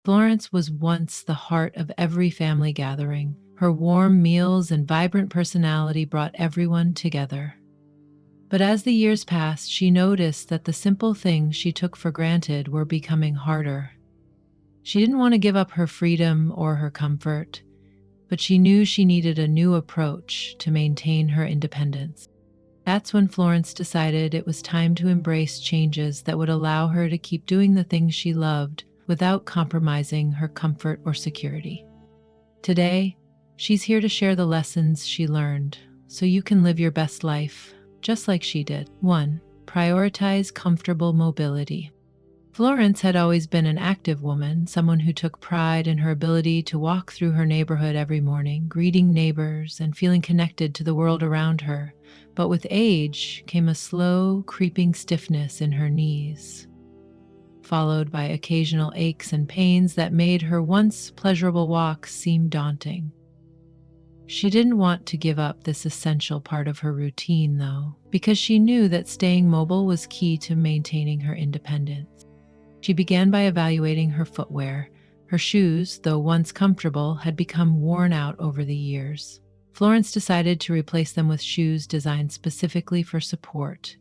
Florence was once the heart of every family gathering. Her warm meals and vibrant personality brought everyone together. But as the years passed, she noticed that the simple things she took for granted were becoming harder. She didn't want to give up her freedom or her comfort, but she knew she needed a new approach to maintain her independence. That's when Florence decided it was time to embrace changes that would allow her to keep doing the things she loved without compromising her comfort or security. Today, she's here to share the lessons she learned so you can live your best life just like she did. 1. Prioritize comfortable mobility. Florence had always been an active woman, someone who took pride in her ability to walk through her neighborhood every morning, greeting neighbors and feeling connected to the world around her. But with age came a slow, creeping stiffness in her knees, followed by occasional aches and pains that made her once pleasurable walks seem daunting. She didn't want to give up this essential part of her routine, though, because she knew that staying mobile was key to maintaining her independence. She began by evaluating her footwear. Her shoes, though once comfortable, had become worn out over the years. Florence decided to replace them with shoes designed specifically for support,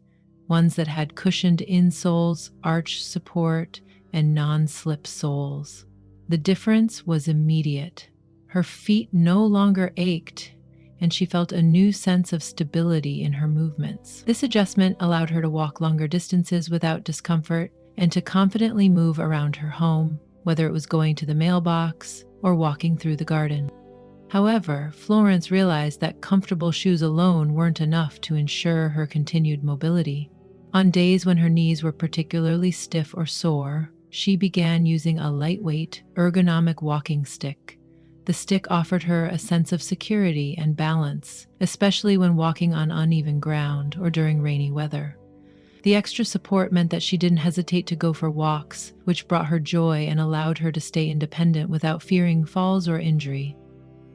ones that had cushioned insoles, arch support, and non-slip soles. The difference was immediate. Her feet no longer ached, and she felt a new sense of stability in her movements. This adjustment allowed her to walk longer distances without discomfort and to confidently move around her home, whether it was going to the mailbox or walking through the garden. However, Florence realized that comfortable shoes alone weren't enough to ensure her continued mobility. On days when her knees were particularly stiff or sore, she began using a lightweight, ergonomic walking stick. The stick offered her a sense of security and balance, especially when walking on uneven ground or during rainy weather. The extra support meant that she didn't hesitate to go for walks, which brought her joy and allowed her to stay independent without fearing falls or injury.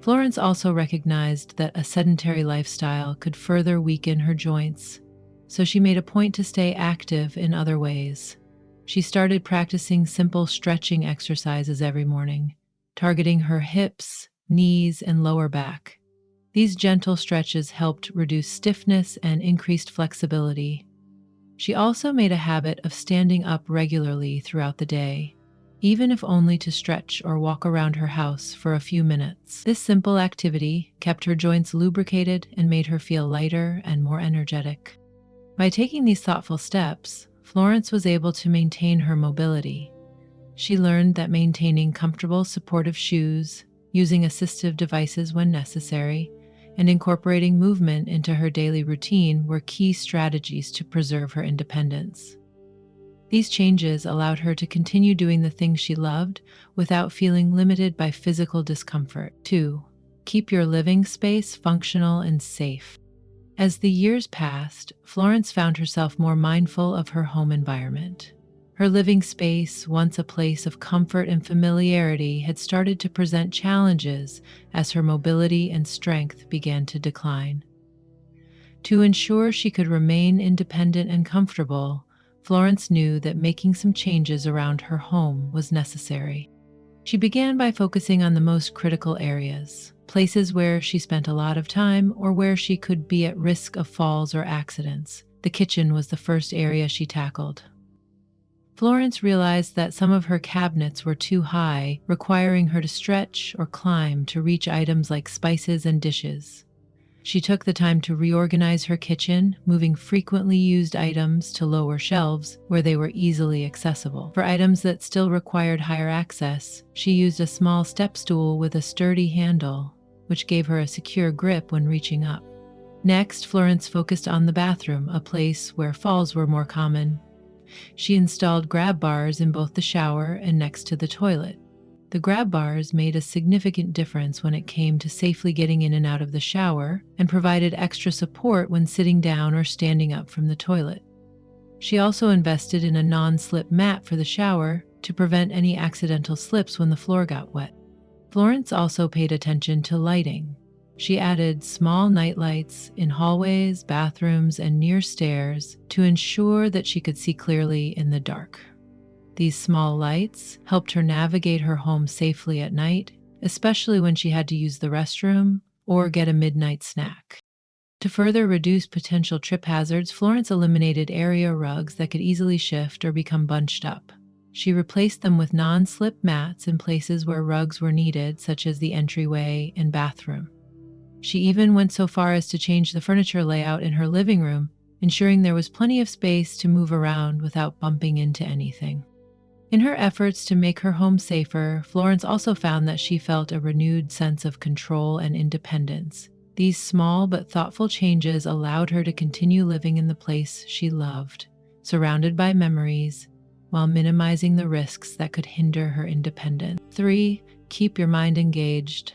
Florence also recognized that a sedentary lifestyle could further weaken her joints, so she made a point to stay active in other ways. She started practicing simple stretching exercises every morning, targeting her hips, knees, and lower back. These gentle stretches helped reduce stiffness and increased flexibility. She also made a habit of standing up regularly throughout the day, even if only to stretch or walk around her house for a few minutes. This simple activity kept her joints lubricated and made her feel lighter and more energetic. By taking these thoughtful steps, Florence was able to maintain her mobility. She learned that maintaining comfortable, supportive shoes, using assistive devices when necessary, and incorporating movement into her daily routine were key strategies to preserve her independence. These changes allowed her to continue doing the things she loved without feeling limited by physical discomfort. 2. Keep your living space functional and safe. As the years passed, Florence found herself more mindful of her home environment. Her living space, once a place of comfort and familiarity, had started to present challenges as her mobility and strength began to decline. To ensure she could remain independent and comfortable, Florence knew that making some changes around her home was necessary. She began by focusing on the most critical areas, places where she spent a lot of time or where she could be at risk of falls or accidents. The kitchen was the first area she tackled. Florence realized that some of her cabinets were too high, requiring her to stretch or climb to reach items like spices and dishes. She took the time to reorganize her kitchen, moving frequently used items to lower shelves where they were easily accessible. For items that still required higher access, she used a small step stool with a sturdy handle, which gave her a secure grip when reaching up. Next, Florence focused on the bathroom, a place where falls were more common. She installed grab bars in both the shower and next to the toilet. The grab bars made a significant difference when it came to safely getting in and out of the shower and provided extra support when sitting down or standing up from the toilet. She also invested in a non-slip mat for the shower to prevent any accidental slips when the floor got wet. Florence also paid attention to lighting. She added small nightlights in hallways, bathrooms, and near stairs to ensure that she could see clearly in the dark. These small lights helped her navigate her home safely at night, especially when she had to use the restroom or get a midnight snack. To further reduce potential trip hazards, Florence eliminated area rugs that could easily shift or become bunched up. She replaced them with non-slip mats in places where rugs were needed, such as the entryway and bathroom. She even went so far as to change the furniture layout in her living room, ensuring there was plenty of space to move around without bumping into anything. In her efforts to make her home safer, Florence also found that she felt a renewed sense of control and independence. These small but thoughtful changes allowed her to continue living in the place she loved, surrounded by memories, while minimizing the risks that could hinder her independence. 3. Keep your mind engaged.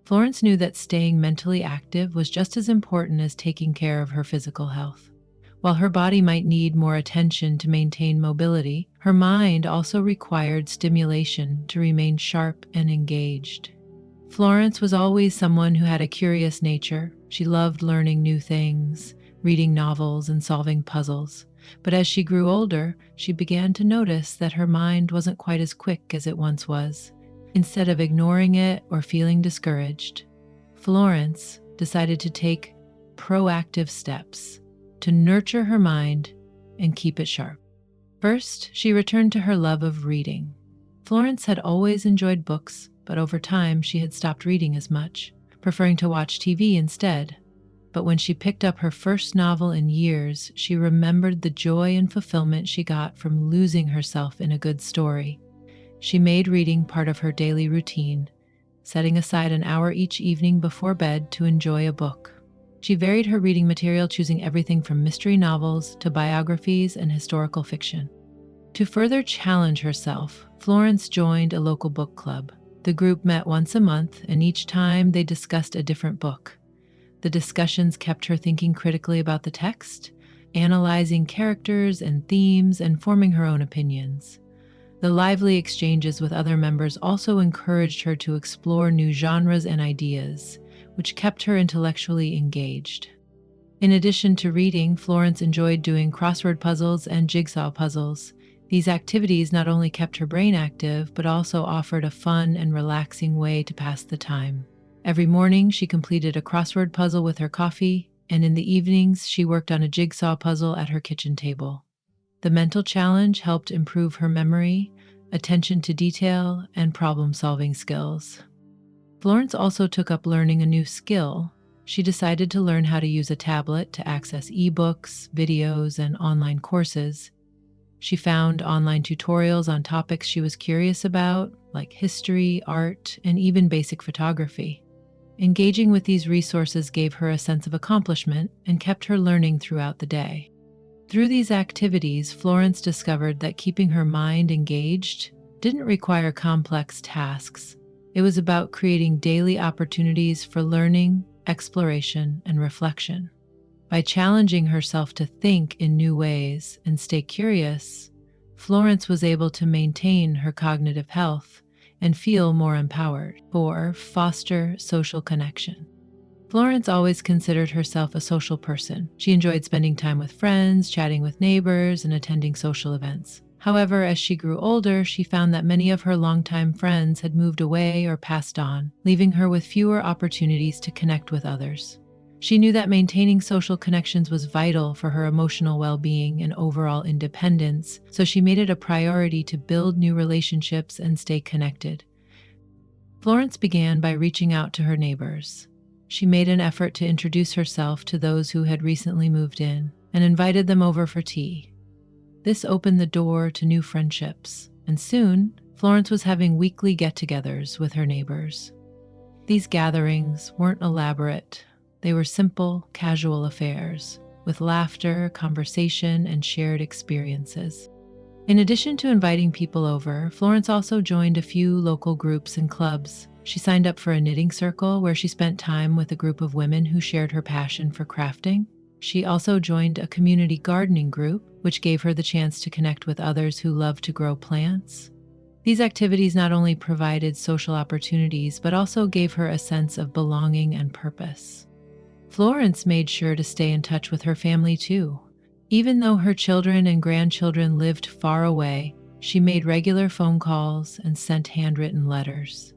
Florence knew that staying mentally active was just as important as taking care of her physical health. While her body might need more attention to maintain mobility, her mind also required stimulation to remain sharp and engaged. Florence was always someone who had a curious nature. She loved learning new things, reading novels, and solving puzzles. But as she grew older, she began to notice that her mind wasn't quite as quick as it once was. Instead of ignoring it or feeling discouraged, Florence decided to take proactive steps to nurture her mind and keep it sharp. First, she returned to her love of reading. Florence had always enjoyed books, but over time she had stopped reading as much, preferring to watch TV instead. But when she picked up her first novel in years, she remembered the joy and fulfillment she got from losing herself in a good story. She made reading part of her daily routine, setting aside an hour each evening before bed to enjoy a book. She varied her reading material, choosing everything from mystery novels to biographies and historical fiction. To further challenge herself, Florence joined a local book club. The group met once a month, and each time they discussed a different book. The discussions kept her thinking critically about the text, analyzing characters and themes, and forming her own opinions. The lively exchanges with other members also encouraged her to explore new genres and ideas, which kept her intellectually engaged. In addition to reading, Florence enjoyed doing crossword puzzles and jigsaw puzzles. These activities not only kept her brain active, but also offered a fun and relaxing way to pass the time. Every morning, she completed a crossword puzzle with her coffee, and in the evenings, she worked on a jigsaw puzzle at her kitchen table. The mental challenge helped improve her memory, attention to detail, and problem-solving skills. Florence also took up learning a new skill. She decided to learn how to use a tablet to access ebooks, videos, and online courses. She found online tutorials on topics she was curious about, like history, art, and even basic photography. Engaging with these resources gave her a sense of accomplishment and kept her learning throughout the day. Through these activities, Florence discovered that keeping her mind engaged didn't require complex tasks. It was about creating daily opportunities for learning, exploration, and reflection. By challenging herself to think in new ways and stay curious, Florence was able to maintain her cognitive health and feel more empowered. 4. Foster social connection. Florence always considered herself a social person. She enjoyed spending time with friends, chatting with neighbors, and attending social events. However, as she grew older, she found that many of her longtime friends had moved away or passed on, leaving her with fewer opportunities to connect with others. She knew that maintaining social connections was vital for her emotional well-being and overall independence, so she made it a priority to build new relationships and stay connected. Florence began by reaching out to her neighbors. She made an effort to introduce herself to those who had recently moved in and invited them over for tea. This opened the door to new friendships, and soon, Florence was having weekly get-togethers with her neighbors. These gatherings weren't elaborate. They were simple, casual affairs, with laughter, conversation, and shared experiences. In addition to inviting people over, Florence also joined a few local groups and clubs. She signed up for a knitting circle where she spent time with a group of women who shared her passion for crafting. She also joined a community gardening group, which gave her the chance to connect with others who love to grow plants. These activities not only provided social opportunities, but also gave her a sense of belonging and purpose. Florence made sure to stay in touch with her family too. Even though her children and grandchildren lived far away, She made regular phone calls and sent handwritten letters.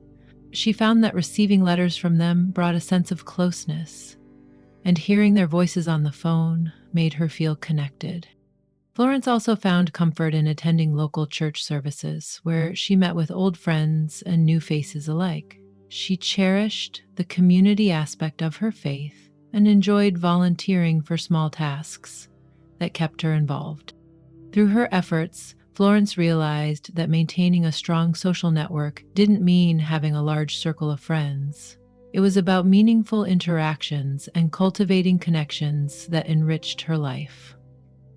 She found that receiving letters from them brought a sense of closeness, and hearing their voices on the phone made her feel connected. Florence also found comfort in attending local church services, where she met with old friends and new faces alike. She cherished the community aspect of her faith and enjoyed volunteering for small tasks that kept her involved. Through her efforts, Florence realized that maintaining a strong social network didn't mean having a large circle of friends. It was about meaningful interactions and cultivating connections that enriched her life.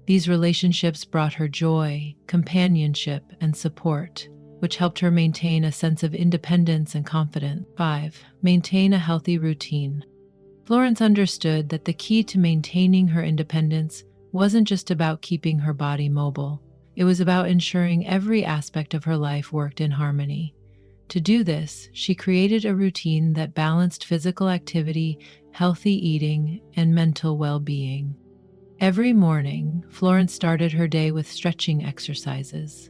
These relationships brought her joy, companionship, and support, which helped her maintain a sense of independence and confidence. 5. Maintain a healthy routine. Florence understood that the key to maintaining her independence wasn't just about keeping her body mobile. It was about ensuring every aspect of her life worked in harmony. To do this, she created a routine that balanced physical activity, healthy eating, and mental well-being. Every morning, Florence started her day with stretching exercises.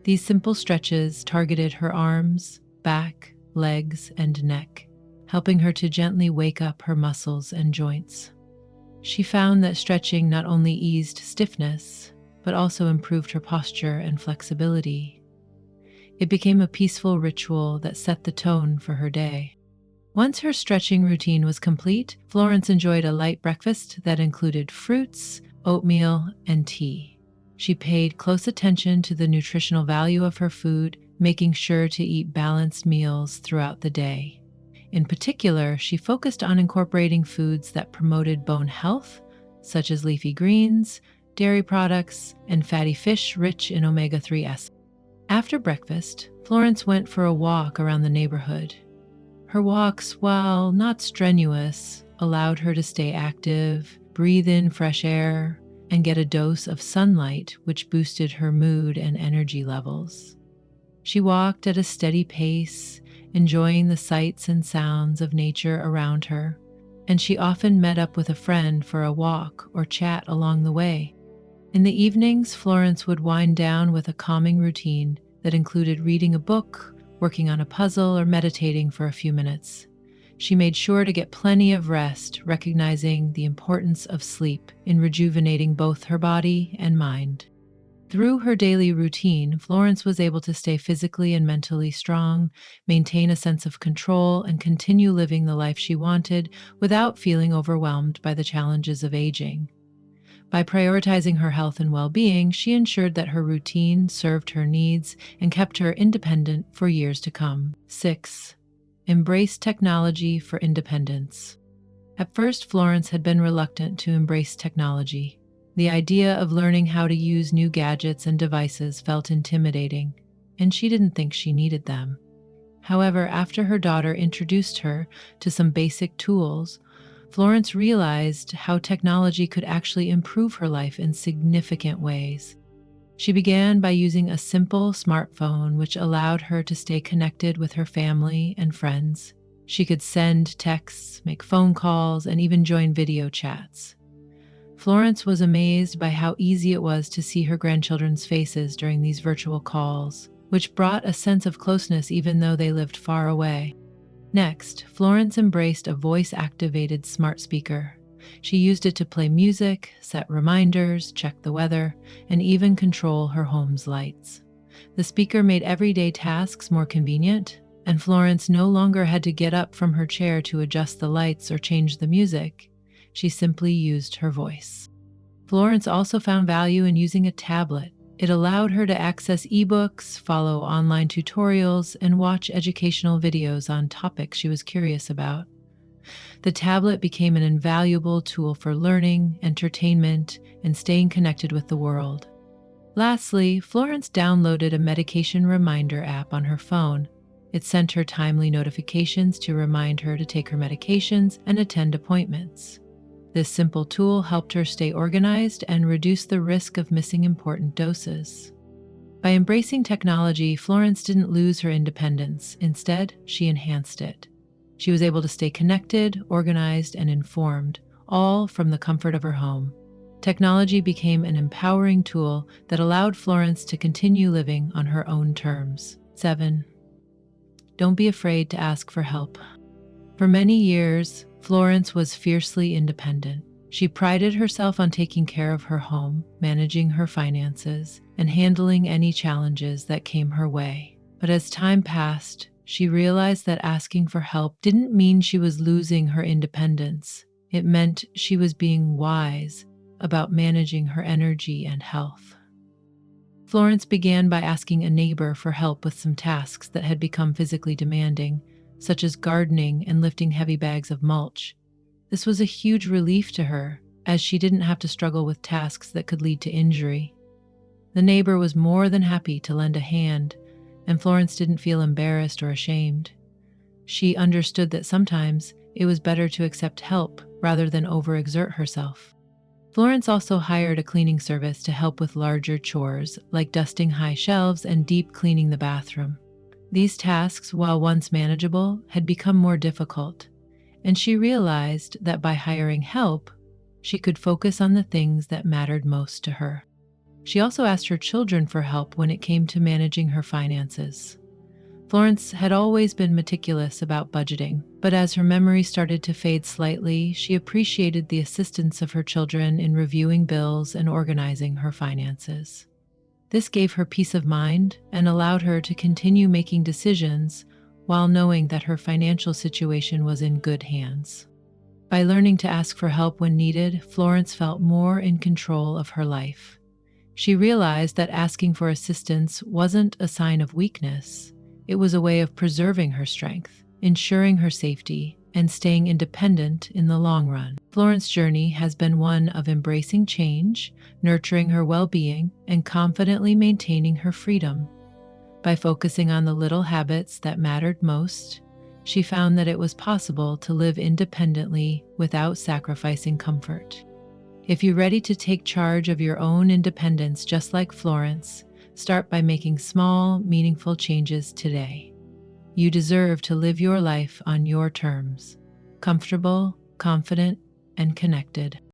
These simple stretches targeted her arms, back, legs, and neck, helping her to gently wake up her muscles and joints. She found that stretching not only eased stiffness, but also improved her posture and flexibility. It became a peaceful ritual that set the tone for her day. Once her stretching routine was complete, Florence enjoyed a light breakfast that included fruits, oatmeal, and tea. She paid close attention to the nutritional value of her food, making sure to eat balanced meals throughout the day. In particular, she focused on incorporating foods that promoted bone health, such as leafy greens, dairy products, and fatty fish rich in omega-3 acids. After breakfast, Florence went for a walk around the neighborhood. Her walks, while not strenuous, allowed her to stay active, breathe in fresh air, and get a dose of sunlight, which boosted her mood and energy levels. She walked at a steady pace, enjoying the sights and sounds of nature around her, and she often met up with a friend for a walk or chat along the way. In the evenings, Florence would wind down with a calming routine that included reading a book, working on a puzzle, or meditating for a few minutes. She made sure to get plenty of rest, recognizing the importance of sleep in rejuvenating both her body and mind. Through her daily routine, Florence was able to stay physically and mentally strong, maintain a sense of control, and continue living the life she wanted without feeling overwhelmed by the challenges of aging. By prioritizing her health and well-being, she ensured that her routine served her needs and kept her independent for years to come. 6. Embrace technology for independence. At first, Florence had been reluctant to embrace technology. The idea of learning how to use new gadgets and devices felt intimidating, and she didn't think she needed them. However, after her daughter introduced her to some basic tools, Florence realized how technology could actually improve her life in significant ways. She began by using a simple smartphone, which allowed her to stay connected with her family and friends. She could send texts, make phone calls, and even join video chats. Florence was amazed by how easy it was to see her grandchildren's faces during these virtual calls, which brought a sense of closeness even though they lived far away. Next, Florence embraced a voice-activated smart speaker. She used it to play music, set reminders, check the weather, and even control her home's lights. The speaker made everyday tasks more convenient, and Florence no longer had to get up from her chair to adjust the lights or change the music. She simply used her voice. Florence also found value in using a tablet. It allowed her to access ebooks, follow online tutorials, and watch educational videos on topics she was curious about. The tablet became an invaluable tool for learning, entertainment, and staying connected with the world. Lastly, Florence downloaded a medication reminder app on her phone. It sent her timely notifications to remind her to take her medications and attend appointments. This simple tool helped her stay organized and reduce the risk of missing important doses. By embracing technology, Florence didn't lose her independence. Instead, she enhanced it. She was able to stay connected, organized, and informed, all from the comfort of her home. Technology became an empowering tool that allowed Florence to continue living on her own terms. 7. Don't be afraid to ask for help. For many years, Florence was fiercely independent. She prided herself on taking care of her home, managing her finances, and handling any challenges that came her way. But as time passed, she realized that asking for help didn't mean she was losing her independence. It meant she was being wise about managing her energy and health. Florence began by asking a neighbor for help with some tasks that had become physically demanding, such as gardening and lifting heavy bags of mulch. This was a huge relief to her, as she didn't have to struggle with tasks that could lead to injury. The neighbor was more than happy to lend a hand, and Florence didn't feel embarrassed or ashamed. She understood that sometimes it was better to accept help rather than overexert herself. Florence also hired a cleaning service to help with larger chores like dusting high shelves and deep cleaning the bathroom. These tasks, while once manageable, had become more difficult, and she realized that by hiring help, she could focus on the things that mattered most to her. She also asked her children for help when it came to managing her finances. Florence had always been meticulous about budgeting, but as her memory started to fade slightly, she appreciated the assistance of her children in reviewing bills and organizing her finances. This gave her peace of mind and allowed her to continue making decisions while knowing that her financial situation was in good hands. By learning to ask for help when needed, Florence felt more in control of her life. She realized that asking for assistance wasn't a sign of weakness. It was a way of preserving her strength, ensuring her safety, and staying independent in the long run. Florence's journey has been one of embracing change, nurturing her well-being, and confidently maintaining her freedom. By focusing on the little habits that mattered most, she found that it was possible to live independently without sacrificing comfort. If you're ready to take charge of your own independence just like Florence, start by making small, meaningful changes today. You deserve to live your life on your terms, comfortable, confident, and connected.